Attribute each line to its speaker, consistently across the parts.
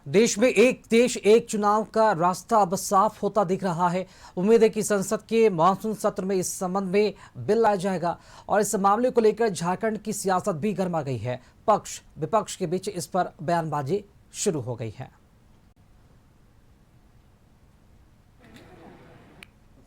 Speaker 1: देश में एक देश एक चुनाव का रास्ता अब साफ होता दिख रहा है। उम्मीद है कि संसद के मानसून सत्र में इस संबंध में बिल लाया जाएगा और इस मामले को लेकर झारखंड की सियासत भी गर्मा गई है। पक्ष विपक्ष के बीच इस पर बयानबाजी शुरू हो गई है।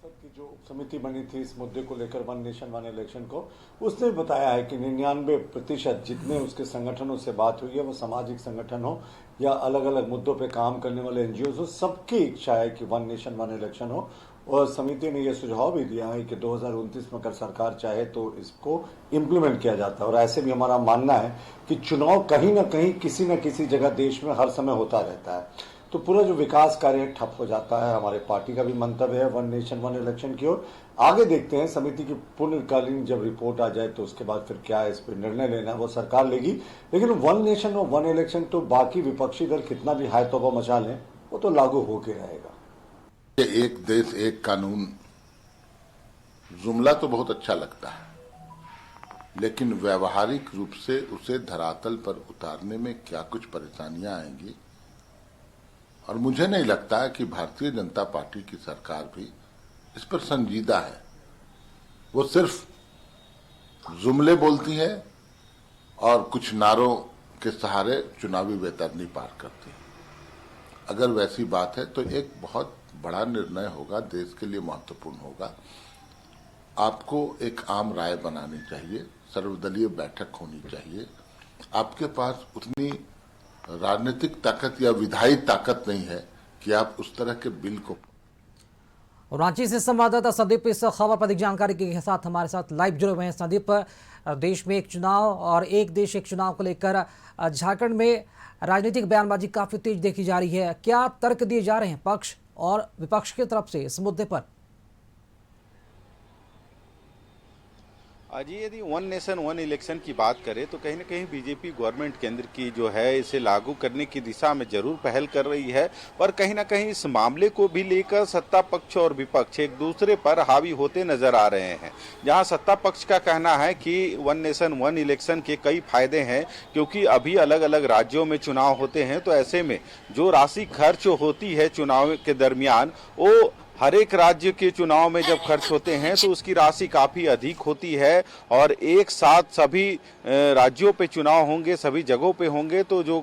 Speaker 2: की जो समिति बनी थी इस मुद्दे को लेकर वन नेशन वन इलेक्शन को, उसने बताया है कि 99% जितने उसके संगठनों से बात हुई है, वो सामाजिक संगठन हो या अलग अलग मुद्दों पे काम करने वाले एनजीओ हो, सबकी इच्छा है कि वन नेशन वन इलेक्शन हो। और समिति ने यह सुझाव भी दिया है कि 2029 में अगर सरकार चाहे तो इसको इम्प्लीमेंट किया जाता है। और ऐसे भी हमारा मानना है कि चुनाव कहीं ना कहीं किसी न किसी जगह देश में हर समय होता रहता है, तो पूरा जो विकास कार्य ठप हो जाता है। हमारे पार्टी का भी मंतव्य है वन नेशन वन इलेक्शन की ओर। आगे देखते हैं समिति की पूर्णकालीन जब रिपोर्ट आ जाए तो उसके बाद फिर क्या है, इस पर निर्णय लेना है वो सरकार लेगी। लेकिन वन नेशन और वन इलेक्शन तो बाकी विपक्षी दल कितना भी हाय तौबा मचा लें, वो तो लागू होके रहेगा।
Speaker 3: एक देश एक कानून जुमला तो बहुत अच्छा लगता है, लेकिन व्यवहारिक रूप से उसे धरातल पर उतारने में क्या कुछ परेशानियां आएंगी। और मुझे नहीं लगता है कि भारतीय जनता पार्टी की सरकार भी इस पर संजीदा है। वो सिर्फ जुमले बोलती है और कुछ नारों के सहारे चुनावी वैतरणी पार करती है। अगर वैसी बात है तो एक बहुत बड़ा निर्णय होगा, देश के लिए महत्वपूर्ण होगा। आपको एक आम राय बनानी चाहिए, सर्वदलीय बैठक होनी चाहिए। आपके पास उतनी राजनीतिक ताकत या विधायी ताकत नहीं है कि आप उस तरह के बिल को।
Speaker 1: रांची से संवाददाता संदीप इस खबर पर अधिक जानकारी के साथ हमारे साथ लाइव जुड़े हुए हैं। संदीप, देश में एक चुनाव और एक देश एक चुनाव को लेकर झारखंड में राजनीतिक बयानबाजी काफी तेज देखी जा रही है। क्या तर्क दिए जा रहे हैं पक्ष और विपक्ष की तरफ से इस मुद्दे पर?
Speaker 4: जी, यदि वन नेशन वन इलेक्शन की बात करें तो कहीं ना कहीं बीजेपी गवर्नमेंट केंद्र की जो है इसे लागू करने की दिशा में जरूर पहल कर रही है, पर कहीं ना कहीं इस मामले को भी लेकर सत्ता पक्ष और विपक्ष एक दूसरे पर हावी होते नजर आ रहे हैं। जहां सत्ता पक्ष का कहना है कि वन नेशन वन इलेक्शन के कई फायदे हैं, क्योंकि अभी अलग अलग राज्यों में चुनाव होते हैं, तो ऐसे में जो राशि खर्च होती है चुनाव के दरमियान, वो हर एक राज्य के चुनाव में जब खर्च होते हैं तो उसकी राशि काफ़ी अधिक होती है। और एक साथ सभी राज्यों पे चुनाव होंगे, सभी जगहों पे होंगे, तो जो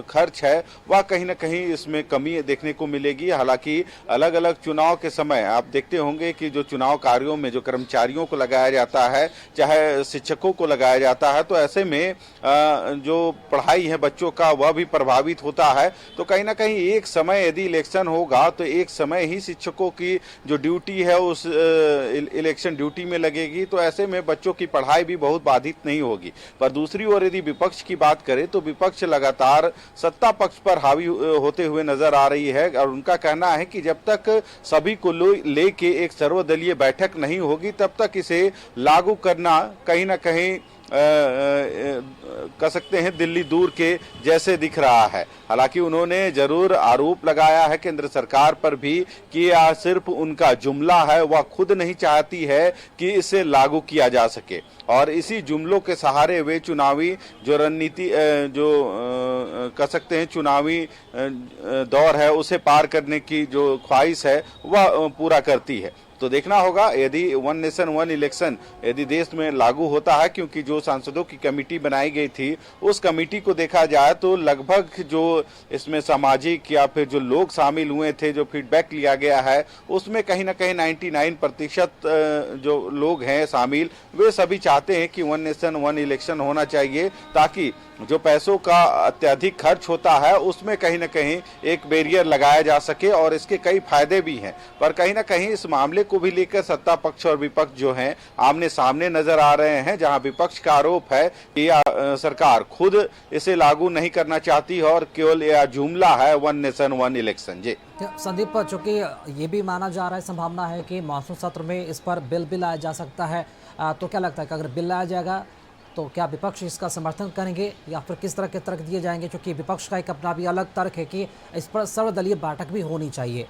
Speaker 4: खर्च है वह कहीं ना कहीं इसमें कमी देखने को मिलेगी। हालांकि अलग अलग चुनाव के समय आप देखते होंगे कि जो चुनाव कार्यों में जो कर्मचारियों को लगाया जाता है, चाहे शिक्षकों को लगाया जाता है, तो ऐसे में जो पढ़ाई है बच्चों का वह भी प्रभावित होता है। तो कहीं ना कहीं एक समय यदि इलेक्शन होगा तो एक समय ही शिक्षकों की जो ड्यूटी है उस इलेक्शन ड्यूटी में लगेगी, तो ऐसे में बच्चों की पढ़ाई भी बहुत बाधित नहीं होगी। पर दूसरी ओर यदि विपक्ष की बात करें तो विपक्ष लगातार सत्ता पक्ष पर हावी होते हुए नजर आ रही है और उनका कहना है कि जब तक सभी को लेके एक सर्वदलीय बैठक नहीं होगी तब तक इसे लागू करना कहीं ना कहीं कह सकते हैं दिल्ली दूर के जैसे दिख रहा है। हालांकि उन्होंने जरूर आरोप लगाया है केंद्र सरकार पर भी कि यह सिर्फ उनका जुमला है, वह खुद नहीं चाहती है कि इसे लागू किया जा सके और इसी जुमलों के सहारे वे चुनावी जो रणनीति जो कह सकते हैं चुनावी दौर है उसे पार करने की जो ख्वाहिश है वह पूरा करती है। तो देखना होगा यदि वन नेशन वन इलेक्शन यदि देश में लागू होता है, क्योंकि जो सांसदों की कमेटी बनाई गई थी उस कमेटी को देखा जाए तो लगभग जो इसमें सामाजिक या फिर जो लोग शामिल हुए थे, जो फीडबैक लिया गया है, उसमें कहीं ना कहीं 99% जो लोग हैं शामिल, वे सभी चाहते हैं कि वन नेशन वन इलेक्शन होना चाहिए, ताकि जो पैसों का अत्यधिक खर्च होता है उसमें कहीं ना कहीं एक बैरियर लगाया जा सके और इसके कई फायदे भी हैं। पर कहीं ना कहीं इस मामले को भी लेकर सत्ता पक्ष और विपक्ष जो हैं आमने सामने नजर आ रहे हैं, जहां विपक्ष का आरोप है कि सरकार खुद इसे लागू नहीं करना चाहती और केवल यह जुमला है वन नेशन वन इलेक्शन। जी
Speaker 1: संदीप, चूंकि ये भी माना जा रहा है, संभावना है कि मानसून सत्र में इस पर बिल भी लाया जा सकता है, तो क्या लगता है कि अगर बिल लाया जाएगा तो क्या विपक्ष इसका समर्थन करेंगे या फिर किस तरह के तर्क दिए जाएंगे? क्योंकि विपक्ष का एक अपना भी अलग तर्क है कि इस पर सर्वदलीय बैठक भी होनी चाहिए।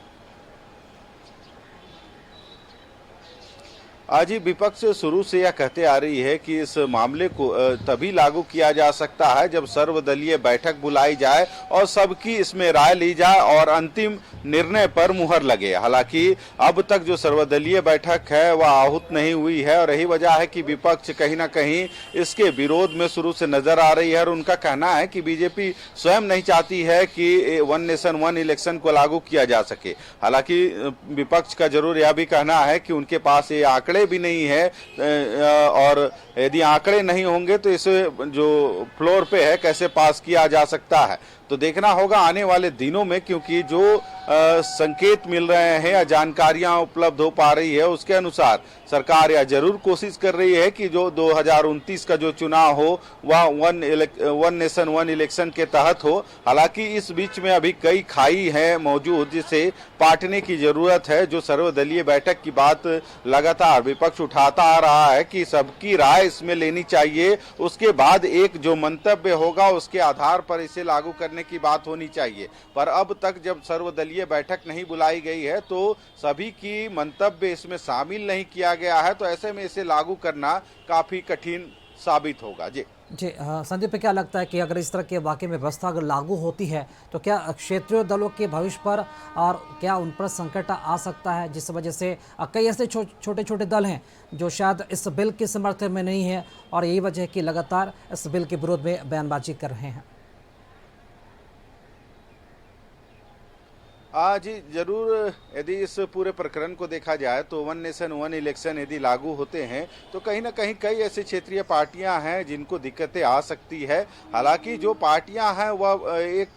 Speaker 4: आज ही विपक्ष शुरू से यह कहते आ रही है कि इस मामले को तभी लागू किया जा सकता है जब सर्वदलीय बैठक बुलाई जाए और सबकी इसमें राय ली जाए और अंतिम निर्णय पर मुहर लगे। हालांकि अब तक जो सर्वदलीय बैठक है वह आहूत नहीं हुई है और यही वजह है कि विपक्ष कहीं ना कहीं इसके विरोध में शुरू से नजर आ रही है और उनका कहना है कि बीजेपी स्वयं नहीं चाहती है कि वन नेशन वन इलेक्शन को लागू किया जा सके। हालांकि विपक्ष का जरूर यह भी कहना है कि उनके पास ये आंकड़े भी नहीं है और यदि आंकड़े नहीं होंगे तो इसे जो फ्लोर पे है कैसे पास किया जा सकता है। तो देखना होगा आने वाले दिनों में, क्योंकि जो संकेत मिल रहे हैं या जानकारियां उपलब्ध हो पा रही है उसके अनुसार सरकार यह जरूर कोशिश कर रही है कि जो 2029 का जो चुनाव हो वह वन नेशन वन इलेक्शन के तहत हो। हालांकि इस बीच में अभी कई खाई है मौजूद जिसे पाटने की जरूरत है। जो सर्वदलीय बैठक की बात लगातार विपक्ष उठाता आ रहा है कि सबकी राय इसमें लेनी चाहिए, उसके बाद एक जो मंतव्य होगा उसके आधार पर इसे लागू करने की बात होनी चाहिए। पर अब तक जब सर्वदलीय बैठक नहीं बुलाई गई है तो सभी की मंतव्य इसमें शामिल नहीं किया गया है, तो ऐसे में इसे लागू करना काफी कठिन साबित होगा। जी
Speaker 1: संदीप पे क्या लगता है कि अगर इस तरह के वाकई में व्यवस्था अगर लागू होती है तो क्या क्षेत्रीय दलों के भविष्य पर और क्या उन पर संकट आ सकता है, जिस वजह से कई ऐसे छोटे छोटे दल हैं जो शायद इस बिल के समर्थन में नहीं है और यही वजह है कि लगातार इस बिल के विरोध में बयानबाजी कर रहे हैं।
Speaker 4: जी जरूर, यदि इस पूरे प्रकरण को देखा जाए तो वन नेशन वन इलेक्शन यदि लागू होते हैं तो कहीं ना कहीं कई ऐसी क्षेत्रीय पार्टियां हैं जिनको दिक्कतें आ सकती है। हालांकि जो पार्टियां हैं वह एक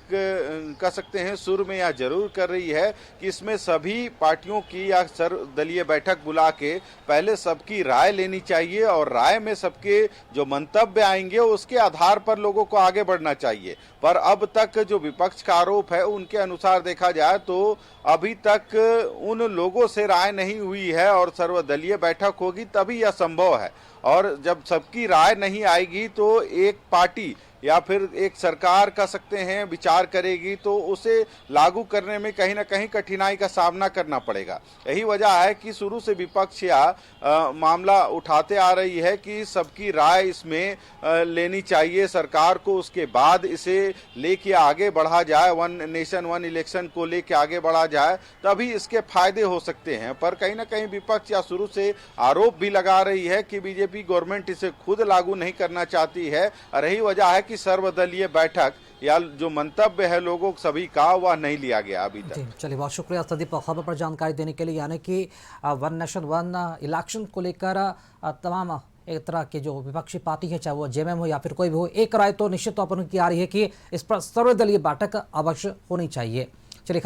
Speaker 4: कह सकते हैं सुर में यह जरूर कर रही है कि इसमें सभी पार्टियों की या सर्वदलीय बैठक बुला के पहले सबकी राय लेनी चाहिए और राय में सबके जो मंतव्य आएंगे उसके आधार पर लोगों को आगे बढ़ना चाहिए। पर अब तक जो विपक्ष का आरोप है उनके अनुसार देखा जाए तो अभी तक उन लोगों से राय नहीं हुई है और सर्वदलीय बैठक होगी तभी यह संभव है। और जब सबकी राय नहीं आएगी तो एक पार्टी या फिर एक सरकार कह सकते हैं विचार करेगी तो उसे लागू करने में कहीं ना कहीं कठिनाई का सामना करना पड़ेगा। यही वजह है कि शुरू से विपक्ष मामला उठाते आ रही है कि सबकी राय इसमें लेनी चाहिए सरकार को, उसके बाद इसे लेके आगे बढ़ा जाए, वन नेशन वन इलेक्शन को लेके आगे बढ़ा जाए तभी इसके फायदे हो सकते हैं। पर कहीं ना कहीं विपक्ष या शुरू से आरोप भी लगा रही है कि बीजेपी गवर्नमेंट इसे खुद लागू नहीं करना चाहती है और यही वजह है कि सर्वदलीय बैठक या जो मंतव्य है लोगों सभी का वह नहीं लिया गया अभी तक।
Speaker 1: चलिए, बहुत शुक्रिया संदीप खबर पर जानकारी देने के लिए। यानी कि वन नेशन वन इलेक्शन को लेकर तमाम एक तरह के जो विपक्षी पार्टी है, चाहे वो जेएमएम हो या फिर कोई भी हो, एक राय तो निश्चित तौर पर उनकी आ रही है कि इस पर सर्वदलीय बैठक अवश्य होनी चाहिए। चलिए खबर